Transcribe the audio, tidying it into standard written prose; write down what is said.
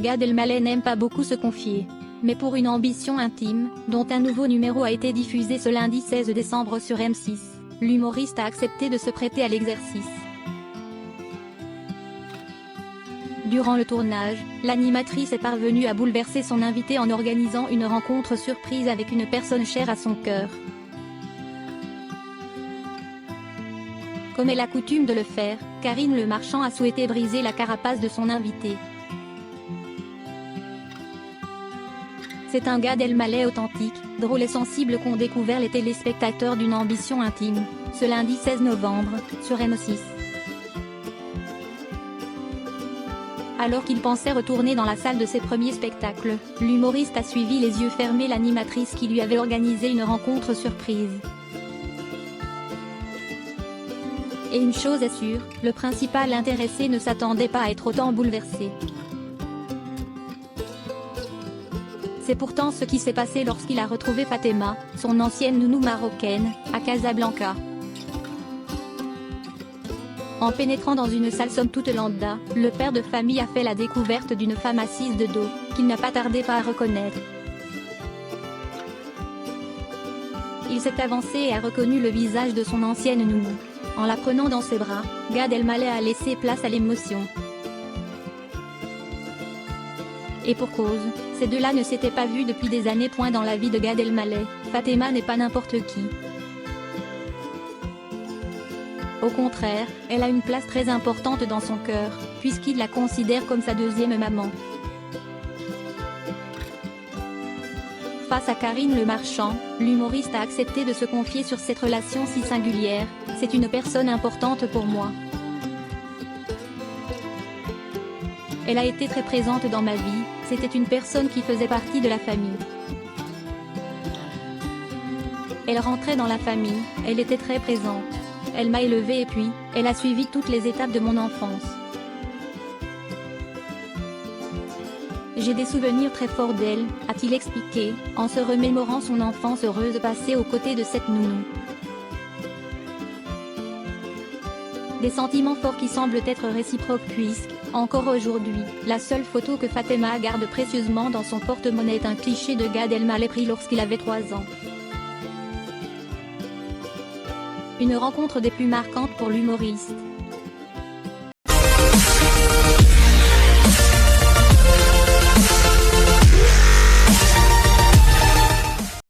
Gad Elmaleh n'aime pas beaucoup se confier. Mais pour une ambition intime, dont un nouveau numéro a été diffusé ce lundi 16 décembre sur M6, l'humoriste a accepté de se prêter à l'exercice. Durant le tournage, l'animatrice est parvenue à bouleverser son invité en organisant une rencontre surprise avec une personne chère à son cœur. Comme elle a coutume de le faire, Karine Le Marchand a souhaité briser la carapace de son invité. C'est un Gad Elmaleh authentique, drôle et sensible qu'ont découvert les téléspectateurs d'une ambition intime, ce lundi 16 novembre, sur M6. Alors qu'il pensait retourner dans la salle de ses premiers spectacles, l'humoriste a suivi les yeux fermés l'animatrice qui lui avait organisé une rencontre surprise. Et une chose est sûre, le principal intéressé ne s'attendait pas à être autant bouleversé. C'est pourtant ce qui s'est passé lorsqu'il a retrouvé Fatima, son ancienne nounou marocaine, à Casablanca. En pénétrant dans une salle somme toute lambda, le père de famille a fait la découverte d'une femme assise de dos, qu'il n'a pas tardé à reconnaître. Il s'est avancé et a reconnu le visage de son ancienne nounou. En la prenant dans ses bras, Gad Elmaleh a laissé place à l'émotion. Et pour cause, ces deux-là ne s'étaient pas vus depuis des années. Dans la vie de Gad Elmaleh, Fatima n'est pas n'importe qui. Au contraire, elle a une place très importante dans son cœur, puisqu'il la considère comme sa deuxième maman. Face à Karine Le Marchand, l'humoriste a accepté de se confier sur cette relation si singulière. C'est une personne importante pour moi. Elle a été très présente dans ma vie, c'était une personne qui faisait partie de la famille. Elle rentrait dans la famille, elle était très présente. Elle m'a élevée et puis, elle a suivi toutes les étapes de mon enfance. J'ai des souvenirs très forts d'elle, a-t-il expliqué, en se remémorant son enfance heureuse passée aux côtés de cette nounou. Des sentiments forts qui semblent être réciproques puisque, encore aujourd'hui, la seule photo que Fatima garde précieusement dans son porte-monnaie est un cliché de Gad Elmaleh pris lorsqu'il avait 3 ans. Une rencontre des plus marquantes pour l'humoriste.